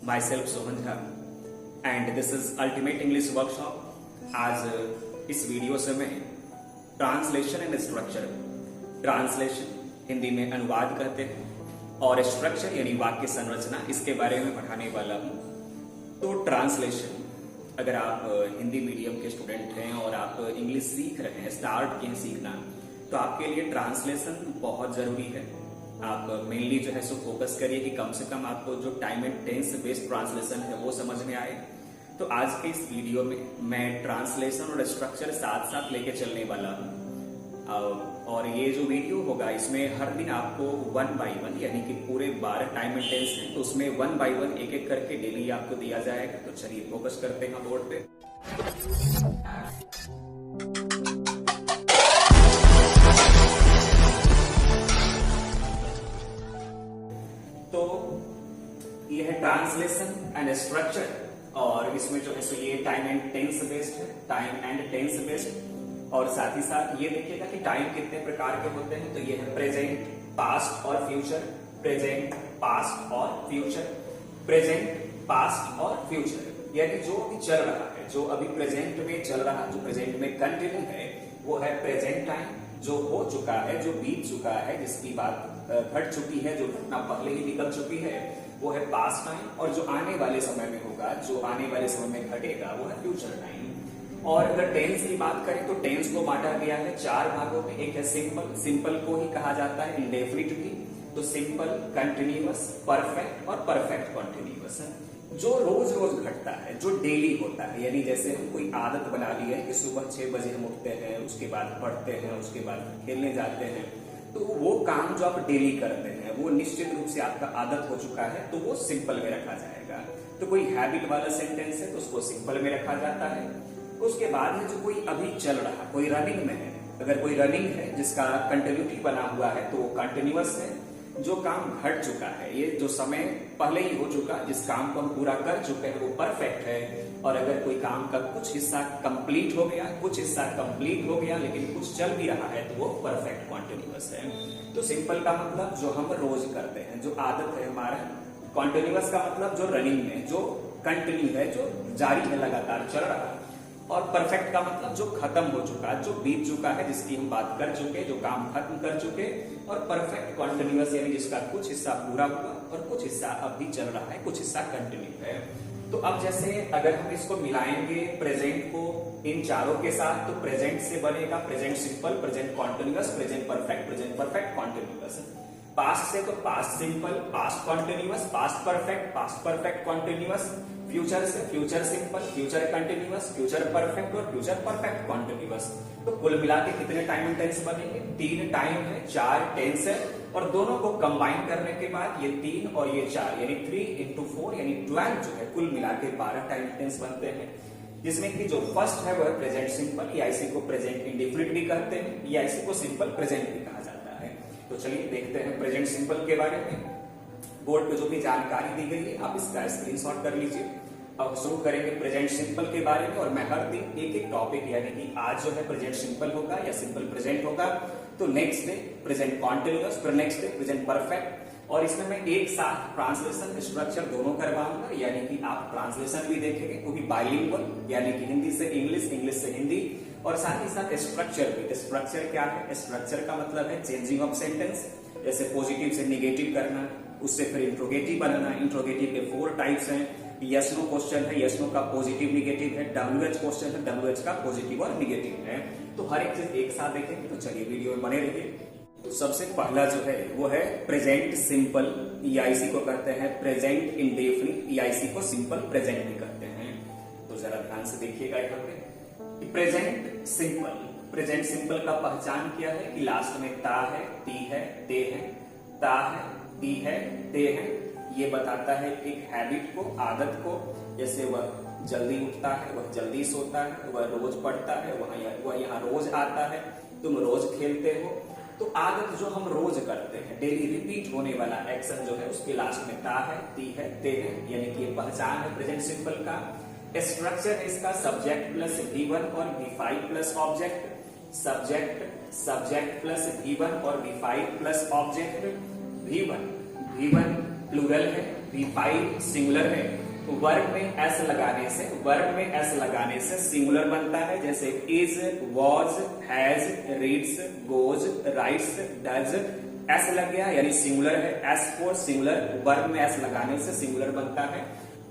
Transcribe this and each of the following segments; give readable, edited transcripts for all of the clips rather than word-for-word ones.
myself Sohan Jha and this is Ultimate English Workshop। आज इस video से मैं translation and structure, translation Hindi में अनुवाद कहते हैं और स्ट्रक्चर यानी वाक्य संरचना, इसके बारे में पढ़ाने वाला हूँ। तो ट्रांसलेशन, अगर आप हिंदी मीडियम के स्टूडेंट हैं और आप इंग्लिश सीख रहे हैं, स्टार्ट किए सीखना, तो आपके लिए ट्रांसलेशन बहुत जरूरी है। आप मेनली जो है सो फोकस करिए कि कम से कम आपको जो time and tense based translation है वो समझ में आए। तो आज के इस वीडियो में मैं ट्रांसलेशन और स्ट्रक्चर साथ साथ लेके चलने वाला हूँ और ये जो वीडियो होगा इसमें हर दिन आपको 1 बाय 1 यानी कि पूरे 12 टाइम एंड टेंस हैं, तो उसमें 1 बाय 1 एक एक करके डेली आपको दिया जाएगा। तो चलिए फोकस करते हैं बोर्ड पे। तो ये है ट्रांसलेशन एंड स्ट्रक्चर और इसमें जो है सो ये टाइम एंड टेंस बेस्ड है, टाइम एंड टेंस बेस्ड। और साथ ही साथ ये देखिएगा कि टाइम कितने प्रकार के होते हैं। तो ये है प्रेजेंट, पास्ट और फ्यूचर, प्रेजेंट, पास्ट और फ्यूचर, प्रेजेंट, पास्ट और फ्यूचर, यानी जो अभी चल रहा है, जो अभी प्रेजेंट में चल रहा है, जो प्रेजेंट में कंटिन्यू है, वो है प्रेजेंट टाइम। जो हो चुका है, जो बीत चुका है, जिसकी बात घट चुकी है, जो घटना पहले ही निकल चुकी है, वो है पास्ट टाइम। और जो आने वाले समय में होगा, जो आने वाले समय में घटेगा, वो है फ्यूचर टाइम। और अगर टेंस की बात करें तो टेंस को बांटा गया है 4 भागों में। एक है सिंपल, सिंपल को ही कहा जाता है इंडेफिनिट भी। तो सिंपल, कंटिन्यूअस, परफेक्ट और परफेक्ट कॉन्टिन्यूअस है। जो रोज रोज घटता है, जो डेली होता है, यानी जैसे हम कोई आदत बना ली है कि सुबह 6 बजे हम उठते हैं, उसके बाद पढ़ते हैं, उसके बाद खेलने जाते हैं, तो वो काम जो आप डेली करते हैं वो निश्चित रूप से आपका आदत हो चुका है, तो वो सिंपल में रखा जाएगा। तो कोई हैबिट वाला सेंटेंस है तो उसको सिंपल में रखा जाता है। उसके बाद है जो कोई अभी चल रहा, कोई रनिंग में है, अगर कोई रनिंग है जिसका कंटिन्यूटी बना हुआ है तो वो कंटिन्यूअस है। जो काम घट चुका है, ये जो समय पहले ही हो चुका, जिस काम को हम पूरा कर चुके हैं, वो परफेक्ट है। और अगर कोई काम का कुछ हिस्सा कंप्लीट हो गया, कुछ हिस्सा कंप्लीट हो गया लेकिन कुछ चल भी रहा है, तो वो परफेक्ट कॉन्टिन्यूअस है। तो सिंपल का मतलब जो हम रोज करते हैं, जो आदत है हमारा। कॉन्टिन्यूअस का मतलब जो रनिंग में, जो कंटिन्यू है, जो जारी है, लगातार चल रहा है। और परफेक्ट का मतलब जो खत्म हो चुका, जो बीत चुका है, जिसकी हम बात कर चुके, जो काम खत्म कर चुके। और परफेक्ट कॉन्टिन्यूअस यानी जिसका कुछ हिस्सा पूरा हुआ और कुछ हिस्सा अभी चल रहा है, कुछ हिस्सा कंटिन्यू है। तो अब जैसे अगर हम इसको मिलाएंगे प्रेजेंट को इन चारों के साथ, तो प्रेजेंट से बनेगा present simple, present continuous, present perfect continuous. Past से तो past simple, past continuous, past perfect continuous. Future से future simple, future continuous, future perfect और फ्यूचर परफेक्ट कॉन्टिन्यूअस। तो कुल मिला के कितने टाइम एंड टेंस बनेंगे? 3 टाइम है, 4 टेंस है। और दोनों को कंबाइन करने के बाद ये 3 और ये 4 यानी 3 into 4 यानी 12 जो है, कुल मिला के 12 टाइम टेंस बनते हैं। जिसमें कि जो फर्स्ट है वो है प्रेजेंट सिंपल, या इसी को प्रेजेंट इंडेफिनिट भी कहते हैं, या इसी को सिंपल प्रेजेंट भी कहा जाता है। तो चलिए देखते हैं प्रेजेंट सिंपल के बारे में। बोर्ड पे जो भी जानकारी दी गई है आप इसका स्क्रीनशॉट कर लीजिए। अब शुरू करेंगे प्रेजेंट सिंपल के बारे में और मैं हर दिन एक एक टॉपिक, यानी कि आज जो है प्रेजेंट सिंपल होगा या सिंपल प्रेजेंट होगा, तो नेक्स्ट डे प्रेजेंट कॉन्टिन्यूअस, फिर नेक्स्ट डे प्रेजेंट परफेक्ट। और इसमें मैं एक साथ ट्रांसलेशन स्ट्रक्चर दोनों करवाऊंगा, यानी कि आप ट्रांसलेशन भी देखेंगे, वो भी बाइलिंगुअल, यानी कि हिंदी से इंग्लिश, इंग्लिश से हिंदी। और साथ ही साथ स्ट्रक्चर भी। स्ट्रक्चर क्या है? स्ट्रक्चर का मतलब है चेंजिंग ऑफ सेंटेंस, जैसे पॉजिटिव से निगेटिव करना, उससे फिर इंट्रोगेटिव बनाना। इंट्रोगेटिव के 4 टाइप्स हैं। यस नो क्वेश्चन है, यस नो का पॉजिटिव निगेटिव है। WH क्वेश्चन है, WH का पॉजिटिव और निगेटिव है। तो हर एक चीज एक साथ देखेंगे। तो चलिए वीडियो में बने रहिए। तो सबसे पहला जो है वो है प्रेजेंट सिंपल, या इसी को कहते हैं प्रेजेंट इंडेफिनिट, या इसी को सिंपल प्रेजेंट भी कहते हैं। तो जरा ध्यान से देखिएगा यहाँ पे प्रेजेंट सिंपल। प्रेजेंट सिंपल का पहचान क्या है कि लास्ट में ता है, ती है, ते है, ता है, ती है, ते है। ये बताता है एक हैबिट को, आदत को। जैसे वह जल्दी उठता है, वह जल्दी सोता है, वह रोज पढ़ता है, वह यहाँ रोज आता है, तुम रोज खेलते हो। तो आदत जो हम रोज करते हैं, डेली रिपीट होने वाला एक्शन जो है, उसके लास्ट में ता है, ती है, ते है, यानी कि ये पहचान है प्रेजेंट सिंपल का। स्ट्रक्चर है इसका सब्जेक्ट प्लस V1 और V5 plus object. Subject plus V1 और V5 plus object. V1 plural है, V5 सिंगुलर है, वर्ब में एस लगाने से सिंगुलर बनता है, जैसे is, was, has, reads, goes, rights, does, S लग गया यानी सिंगुलर है। एस फॉर सिंगुलर, वर्ब में एस लगाने से सिंगुलर बनता है।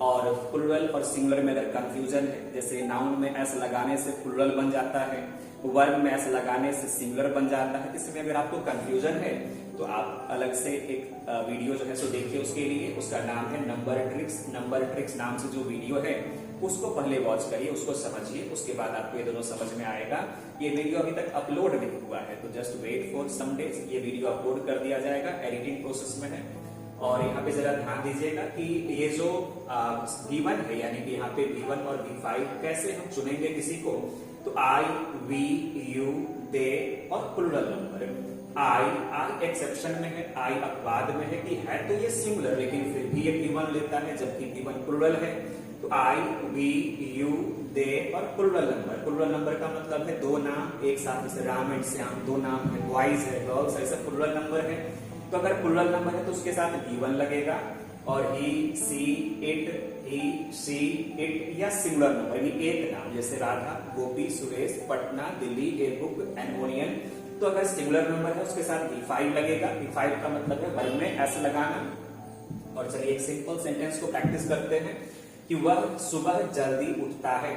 और प्लूरल और सिंगुलर में अगर कंफ्यूजन है, जैसे नाउन में एस लगाने से प्लूरल बन जाता है, वर्ब में एस लगाने से सिंगुलर बन जाता है, इसमें अगर आपको कंफ्यूजन है तो आप अलग से एक वीडियो जो है सो देखिए उसके लिए, उसका नाम है नंबर ट्रिक्स नाम से जो वीडियो है उसको पहले वॉच करिए, उसको समझिए, उसके बाद आपको ये दोनों समझ में आएगा। ये वीडियो अभी तक अपलोड नहीं हुआ है तो just wait for some days, ये वीडियो अपलोड कर दिया जाएगा, एडिटिंग प्रोसेस में है। और यहाँ पे जरा ध्यान दीजिएगा कि ये जो V1 है यानी कि यहाँ पे V1 और V5 कैसे हम चुनेंगे किसी को, तो आई, वी, यू, दे और प्लूरल नंबर। आई एक्सेप्शन में है, आई अपवाद में है कि है तो ये सिंगुलर लेकिन फिर भी ये V1 लेता है जबकि V1 प्लूरल है। तो आई, वी, यू, दे और प्लूरल नंबर का मतलब है दो नाम एक साथ, जैसे राम एंड श्याम दो नाम है, बॉयज है, गर्ल्स, ऐसा प्लूरल नंबर है। तो अगर प्लूरल नंबर है तो उसके साथ V1 लगेगा, और he, she, it, he, she, it या सिंगुलर नंबर यानी एक नाम, जैसे Radha, Gopi, Suresh, Patna, Delhi, a book, an onion. तो अगर सिंगुलर नंबर है उसके साथ V5 लगेगा, V5 का मतलब है वर्ब में एस लगाना। और चलिए एक सिंपल सेंटेंस को प्रैक्टिस करते हैं कि वह सुबह जल्दी उठता है,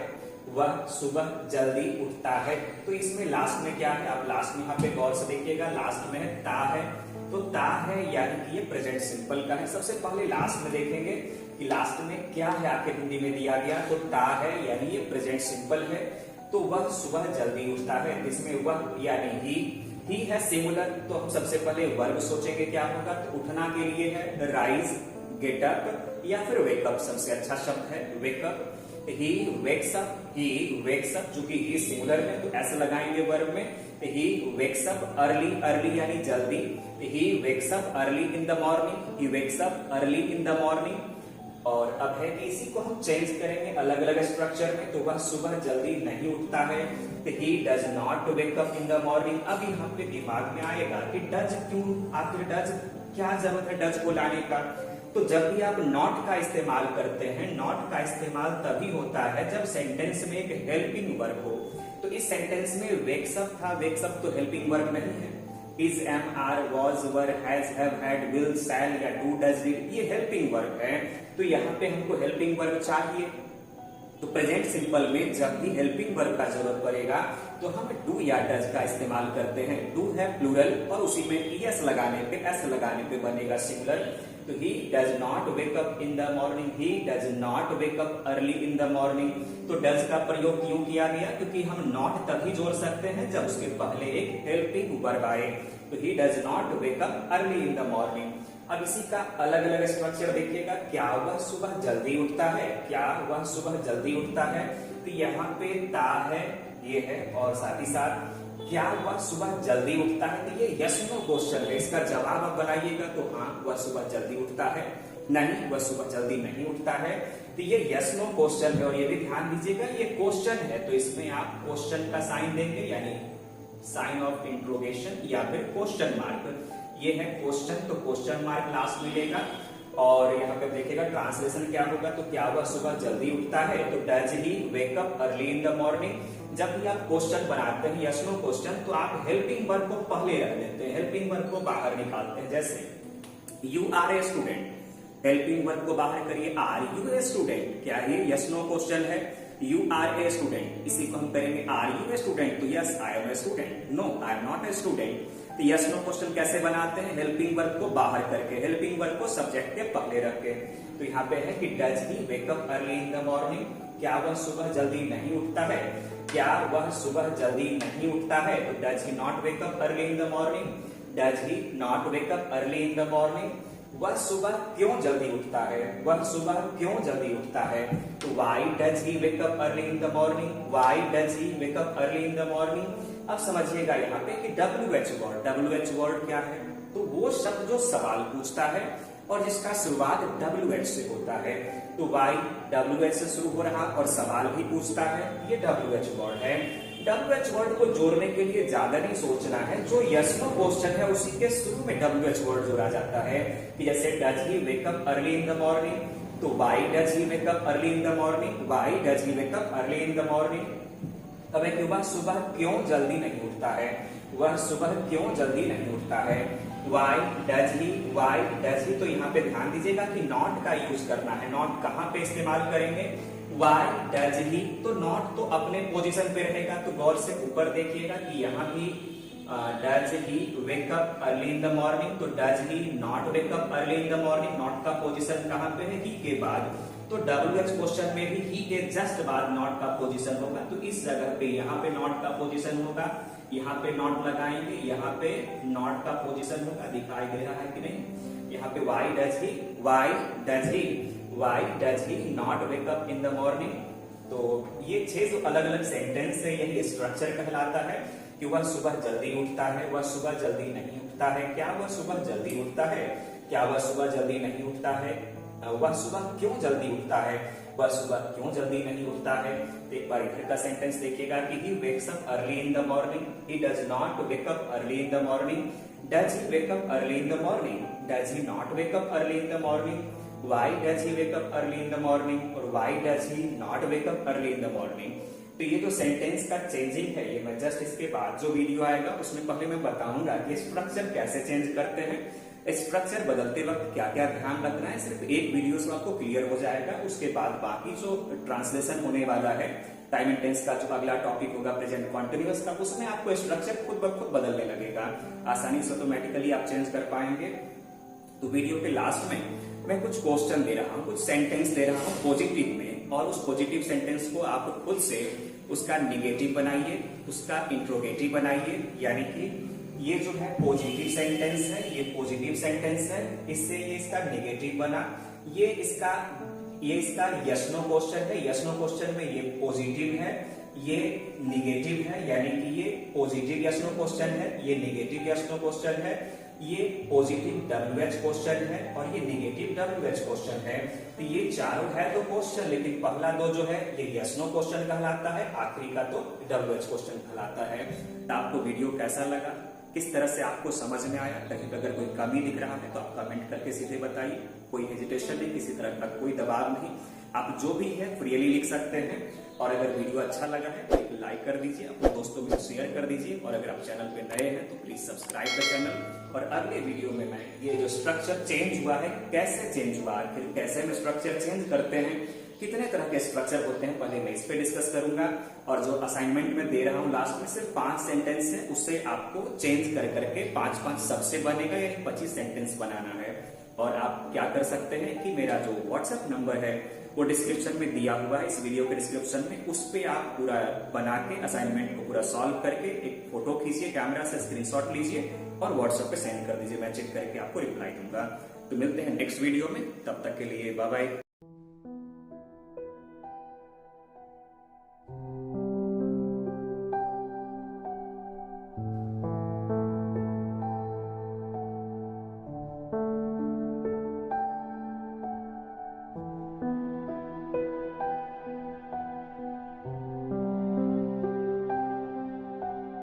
वह सुबह जल्दी उठता है। तो इसमें लास्ट में क्या है, आप लास्ट में यहाँ पे गौर से देखिएगा, लास्ट में है ता है, तो ता है यानी कि ये प्रेजेंट सिंपल का है। सबसे पहले लास्ट में देखेंगे कि लास्ट में क्या है आपके हिंदी में दिया गया, तो ता है यानी ये प्रेजेंट सिंपल है। तो वह सुबह जल्दी उठता है, इसमें वह यानी ही है सिंगुलर, तो हम सबसे पहले वर्ब सोचेंगे क्या होगा, तो उठना के लिए है राइज, गेट अप या फिर वेकअप, सबसे अच्छा शब्द है वेकअप। ही वेक्स अप, चूंकि ही सिंगुलर है तो ऐसे लगाएंगे वर्ब में। ही वेक्स अप अर्ली यानी जल्दी, he wakes up early in the morning, he wakes up early in the morning. और अब है कि इसी को हम चेंज करेंगे अलग अलग स्ट्रक्चर में, तो वह सुबह जल्दी नहीं उठता है, तो he does not wake up in the morning. अब यहाँ पे दिमाग में आएगा कि डज क्यों, आखिर डज क्या जरूरत है डज को लाने का। तो जब भी आप नॉट का इस्तेमाल करते हैं, नॉट का इस्तेमाल तभी होता है जब सेंटेंस में एक हेल्पिंग वर्ब हो। तो इस सेंटेंस में वेक्स अप था, वेक्स अप तो हेल्पिंग वर्ब नहीं है। Is, am, are, was, were, has, have, had, will, shall या डू, डज, डिड ये हेल्पिंग वर्ब है। तो यहाँ पे हमको हेल्पिंग वर्ब चाहिए, तो प्रेजेंट सिंपल में जब भी हेल्पिंग वर्ब का जरूरत पड़ेगा तो हम डू या डज का इस्तेमाल करते हैं। डू है प्लूरल और उसी में एस लगाने पे बनेगा सिंगुलर। तो he does not wake up in the morning, he does not wake up early in the morning. तो डज का प्रयोग क्यों किया गया, क्योंकि हम नॉट तभी जोड़ सकते हैं जब उसके पहले एक हेल्पिंग वर्ब आए। तो he does not wake up early in the morning. अब इसी का अलग अलग स्ट्रक्चर देखिएगा, क्या वह सुबह जल्दी उठता है, क्या वह सुबह जल्दी उठता है। तो यहाँ पे ता है, ये है, और साथ ही साथ क्या वह सुबह जल्दी उठता है, तो ये यस नो क्वेश्चन है। इसका जवाब आप बनाइएगा तो हाँ वह सुबह जल्दी उठता है, नहीं वह सुबह जल्दी नहीं उठता है। तो ये यस नो क्वेश्चन है। और ये भी ध्यान दीजिएगा ये क्वेश्चन है तो इसमें आप क्वेश्चन का साइन देंगे यानी साइन ऑफ इंट्रोगेशन या फिर क्वेश्चन मार्क। ये है क्वेश्चन तो क्वेश्चन मार्क लास्ट मिलेगा। और यहाँ पे देखिएगा ट्रांसलेशन क्या होगा, तो क्या वह सुबह जल्दी उठता है, तो does he wake up early in the morning. जब भी आप क्वेश्चन बनाते हैं यस नो क्वेश्चन तो आप हेल्पिंग वर्ब को पहले रख देते हैं, हेल्पिंग वर्ब को बाहर निकालते हैं। जैसे you are a student, helping verb को बाहर करिए, आर यू ए स्टूडेंट, क्या ये यस नो क्वेश्चन है। यू आर ए स्टूडेंट, इसी को हम करेंगे आर यू ए स्टूडेंट, तो yes I am a student, no I am not a student. तो यस नो क्वेश्चन कैसे बनाते हैं, हेल्पिंग वर्ब को बाहर करके, हेल्पिंग वर्ब को सब्जेक्ट के पहले रख के। तो यहाँ पे है कि does he wake up early in the morning, क्या वह सुबह जल्दी नहीं उठता है, क्या वह सुबह जल्दी नहीं उठता है। तो does he not wake up early in the morning, does he not wake up early in the morning. वह सुबह क्यों जल्दी उठता है, वह सुबह क्यों जल्दी उठता है। तो why does he wake up early in the morning, why does he wake up early in the morning. अब समझिएगा यहाँ पे कि WH वर्ड क्या है, तो वो शब्द जो सवाल पूछता है और जिसका शुरुआत WH से होता है। तो वाई WH से शुरू हो रहा और सवाल भी पूछता है, ये WH वर्ड है। WH वर्ड को जोड़ने के लिए ज्यादा नहीं सोचना है, जो यस नो क्वेश्चन है उसी के शुरू में WH वर्ड जोड़ा जाता है। कि जैसे does he wake up early in the morning, तो why does he wake up early in the morning, why does he wake up early in the morning. अब एक वह सुबह क्यों जल्दी नहीं उठता है, वह सुबह क्यों जल्दी नहीं उठता है। वाई डज ही, तो यहाँ पे ध्यान दीजिएगा कि नॉट का यूज करना है। नॉट कहाँ पे इस्तेमाल करेंगे, वाई डज ही, तो नॉट तो अपने पोजीशन पे रहेगा। तो गौर से ऊपर देखिएगा कि यहाँ भी does he wake up early in the morning, तो does he not wake up early in the morning. Not का पोजीशन कहाँ पे है, ही के बाद। तो WH क्वेश्चन में भी ही के जस्ट बाद नॉट का पोजीशन होगा, तो इस जगह पे यहाँ पे नॉट का पोजीशन होगा, यहाँ पे नॉट लगाएंगे, यहाँ पे नॉट का पोजीशन होगा। दिखाई दे रहा है कि नहीं, यहाँ पे why does he not wake up in the morning. तो ये 6 जो अलग अलग सेंटेंस है, यही स्ट्रक्चर कहलाता है कि वह सुबह जल्दी उठता है, वह सुबह जल्दी नहीं उठता है। क्या वह सुबह जल्दी उठता है, क्या वह सुबह जल्दी नहीं उठता है, वह सुबह क्यों जल्दी उठता है, वह सुबह क्यों जल्दी नहीं उठता है। तो एक बार इधर का सेंटेंस देखिएगा कि he wakes up early in the morning, he does not wake up early in the morning, does he wake up early in the morning, does he not wake up early in the morning, why does he wake up early in the morning, और why does he not wake up early in the morning। तो ये जो sentence का changing है, ये मैं just इसके बाद जो वीडियो आएगा उसमें पहले मैं बताऊंगा कि स्ट्रक्चर कैसे चेंज करते हैं, स्ट्रक्चर बदलते वक्त क्या क्या ध्यान रखना है। सिर्फ एक वीडियो से आपको क्लियर हो जाएगा। उसके बाद बाकी जो ट्रांसलेशन होने वाला है, टाइम एंड टेंस का जो अगला टॉपिक होगा प्रेजेंट कॉन्टिन्यूअस का, उसमें आपको स्ट्रक्चर खुद ब खुद बदलने लगेगा, आसानी से ऑटोमेटिकली आप चेंज कर पाएंगे। तो वीडियो के लास्ट में मैं कुछ क्वेश्चन दे रहा हूँ, कुछ सेंटेंस दे रहा हूँ पॉजिटिव में, और उस पॉजिटिव सेंटेंस को आप खुद से उसका निगेटिव बनाइए, उसका इंट्रोगेटिव बनाइए। यानी कि ये जो है पॉजिटिव सेंटेंस है, ये पॉजिटिव सेंटेंस है, इससे ये इसका निगेटिव बना। ये इसका यस नो क्वेश्चन है, यस नो क्वेश्चन में ये पॉजिटिव है, ये निगेटिव है, यानी कि ये पॉजिटिव यस नो क्वेश्चन है, ये निगेटिव यस नो क्वेश्चन है, ये पॉजिटिव WH क्वेश्चन है और ये निगेटिव WH क्वेश्चन है। तो ये चारों है तो क्वेश्चन, लेकिन पहला दो जो है ये यस नो क्वेश्चन कहलाता है, आखिरी का तो WH क्वेश्चन कहलाता है। तो आपको वीडियो कैसा लगा, किस तरह से आपको समझ में आया, कहीं अगर कोई कमी दिख रहा है तो आप कमेंट करके सीधे बताइए। कोई हेजिटेशन नहीं, किसी तरह का कोई दबाव नहीं, आप जो भी है फ्रीली लिख सकते हैं। और अगर वीडियो अच्छा लगा है तो एक लाइक कर दीजिए, अपने दोस्तों में शेयर कर दीजिए, और अगर आप चैनल पे नए हैं तो प्लीज सब्सक्राइब द चैनल। और अगले वीडियो में मैं ये जो स्ट्रक्चर चेंज हुआ है, कैसे चेंज हुआ, फिर कैसे हम स्ट्रक्चर चेंज करते हैं, कितने तरह के स्ट्रक्चर होते हैं, पहले मैं इस पे डिस्कस करूंगा। और जो असाइनमेंट में दे रहा हूं लास्ट में सिर्फ 5 सेंटेंस है, उससे आपको चेंज कर करके 5-5 सबसे बनेगा, यानी 25 सेंटेंस बनाना है। और आप क्या कर सकते हैं कि मेरा जो व्हाट्सएप नंबर है वो डिस्क्रिप्शन में दिया हुआ है, इस वीडियो के डिस्क्रिप्शन में, उस पे आप पूरा बना के असाइनमेंट को पूरा सॉल्व करके एक फोटो खींचिए, कैमरा से स्क्रीनशॉट लीजिए और व्हाट्सएप पे सेंड कर दीजिए। मैं चेक करके आपको रिप्लाई दूंगा। तो मिलते हैं नेक्स्ट वीडियो में, तब तक के लिए बाय बाय।